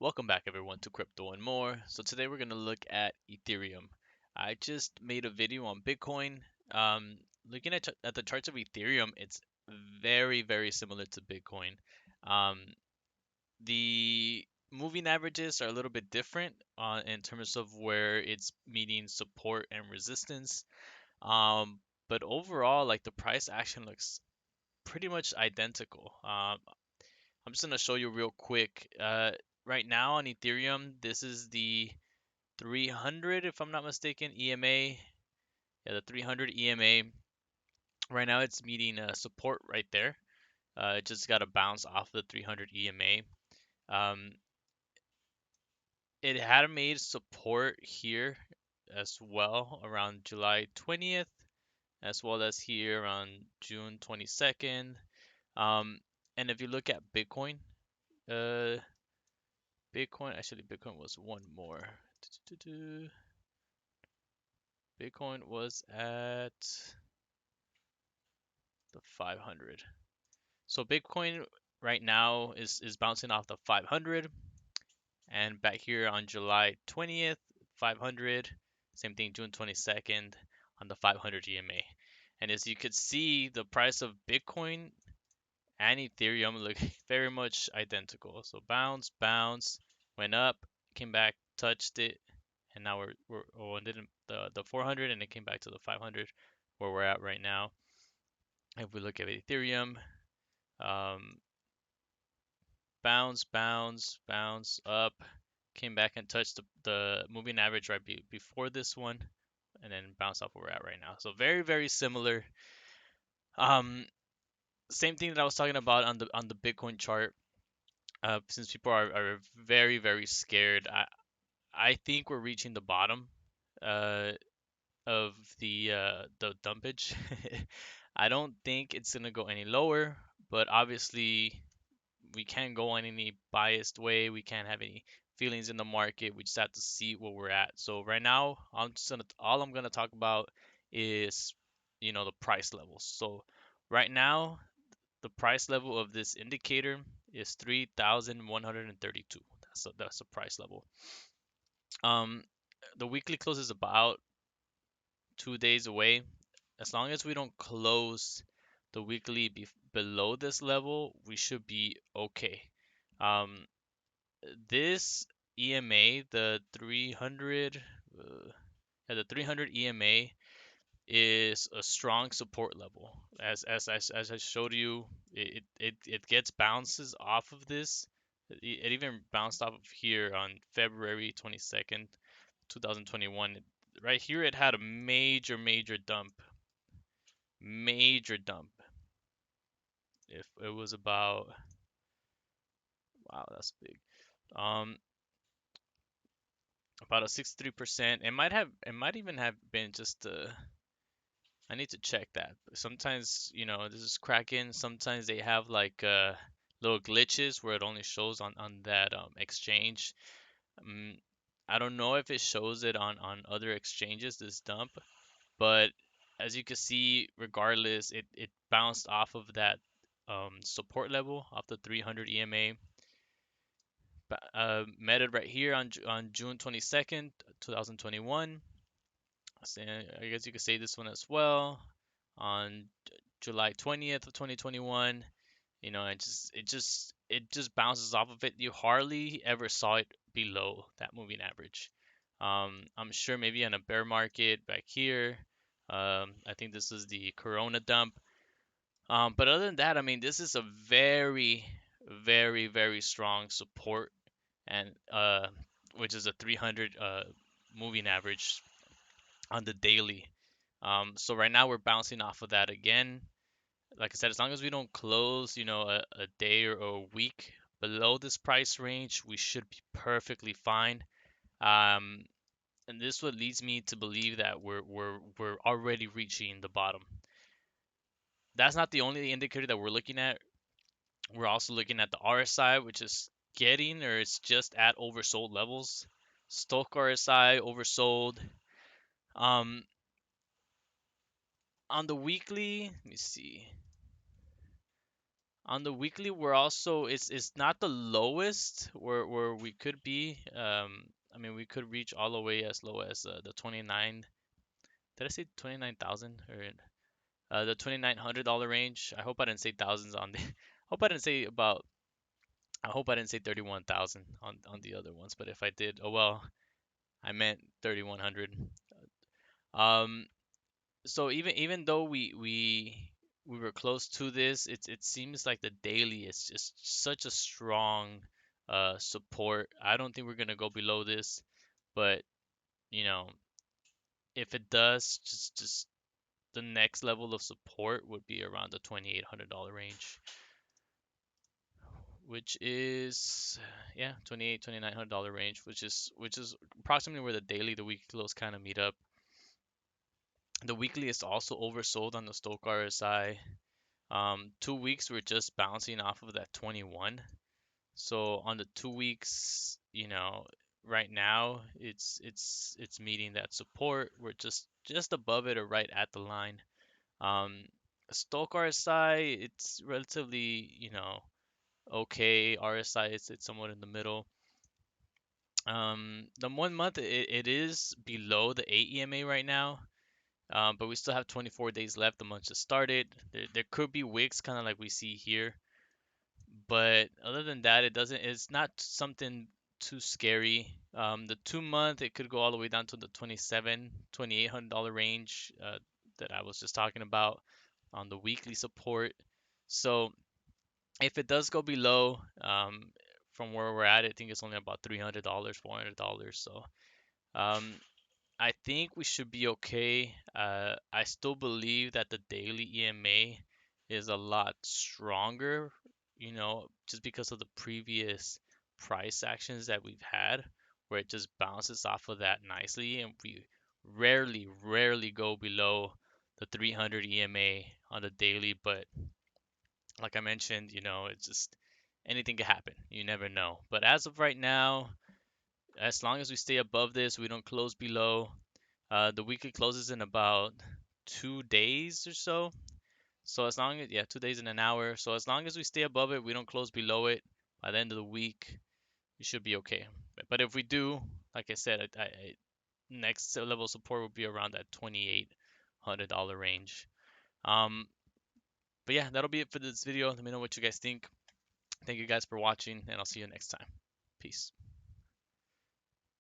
Welcome back everyone to Crypto and More. So today we're going to look at Ethereum. I just made a video on Bitcoin. Um, Looking at the charts of Ethereum, it's very similar to Bitcoin. Um, the moving averages are a little bit different in terms of where it's meeting support and resistance. Um, but overall, like the price action looks pretty much identical. I'm just gonna show you real quick. Right now on Ethereum, this is the 300, if I'm not mistaken, EMA. Yeah, the 300 EMA. Right now, it's meeting support right there. It just got a bounce off the 300 EMA. Um, it had made support here as well around July 20th, as well as here around June 22nd. Um, and if you look at Bitcoin, uh, Bitcoin was one more. Bitcoin was at the 500. So Bitcoin right now is bouncing off the 500, and back here on July 20th, 500. Same thing June 22nd on the 500 EMA. And as you could see, the price of Bitcoin and Ethereum look very much identical. So bounce, went up, came back, touched it, and now and didn't the 400, and it came back to the 500 where we're at right now. If we look at Ethereum, um, bounce up, came back and touched the moving average right before this one, and then bounce off where we're at right now. So very similar. Um, Same thing that I was talking about on the Bitcoin chart. Since people are very scared, I think we're reaching the bottom uh, of the dumpage. I don't think it's gonna go any lower, but obviously we can't go on any biased way. We can't have any feelings in the market. We just have to see where we're at. So right now, all I'm gonna talk about is the price levels. So right now, the price level of this indicator is 3,132. That's the price level. Um, the weekly close is about 2 days away. As long as we don't close the weekly below this level, we should be okay. Um, this EMA, the 300, the 300 EMA is a strong support level. As I showed you, it gets bounces off of this. It even bounced off of here on February 22nd, 2021. Right here, it had a major dump. Major dump. If it was about, wow, that's big. Um, about a 63%. It might even have been just I need to check that. Sometimes, this is Kraken. Sometimes they have like little glitches where it only shows on that exchange. Um, I don't know if it shows it on other exchanges, this dump, but as you can see, regardless, it bounced off of that support level, off the 300 EMA. Met it right here on June 22nd, 2021. So I guess you could say this one as well on July 20th of 2021. It just bounces off of it. You hardly ever saw it below that moving average. I'm sure maybe in a bear market back here. I think this is the Corona dump. But other than that, I mean, this is a very strong support, and which is a 300 moving average on the daily. So right now we're bouncing off of that again. Like I said, as long as we don't close, a day or a week below this price range, we should be perfectly fine. Um, and this what leads me to believe that we're already reaching the bottom. That's not the only indicator that we're looking at. We're also looking at the RSI, which is getting or it's just at oversold levels. Stoch RSI oversold. Um, on the weekly, let me see. On the weekly, we're also it's not the lowest where we could be. I mean, we could reach all the way as low as the 29. Did I say 29,000 or the $2,900 range? I hope I didn't say thousands on the. Hope I didn't say about. I hope I didn't say 31,000 on the other ones. But if I did, oh well. I meant 3,100. Um, so even though we were close to this, it seems like the daily is just such a strong support. I don't think we're gonna go below this, but you know, if it does, just the next level of support would be around the $2,800 range, which is yeah, 28, $2,900 range, which is approximately where the daily, the weekly close kind of meet up. The weekly is also oversold on the Stochk RSI. 2 weeks we're just bouncing off of that 21. So on the 2 weeks, right now it's meeting that support. We're just above it or right at the line. Um, Stochk RSI, it's relatively, okay. RSI, it's somewhat in the middle. The 1 month it is below the 8 EMA right now. But we still have 24 days left. The month just started. There could be wicks, kind of like we see here. But other than that, it's not something too scary. The 2 month, it could go all the way down to the 27, $2,800 range that I was just talking about on the weekly support. So if it does go below, from where we're at, I think it's only about $300, $400. So um, I think we should be okay. I still believe that the daily EMA is a lot stronger, just because of the previous price actions that we've had, where it just bounces off of that nicely, and we rarely, rarely go below the 300 EMA on the daily. But like I mentioned, it's just anything can happen. You never know. But as of right now, as long as we stay above this, we don't close below. The weekly closes in about 2 days or so. So as long as, yeah, 2 days in an hour. So as long as we stay above it, we don't close below it. By the end of the week, you should be okay. But if we do, like I said, next level support will be around that $2,800 range. Um, but yeah, that'll be it for this video. Let me know what you guys think. Thank you guys for watching, and I'll see you next time. Peace.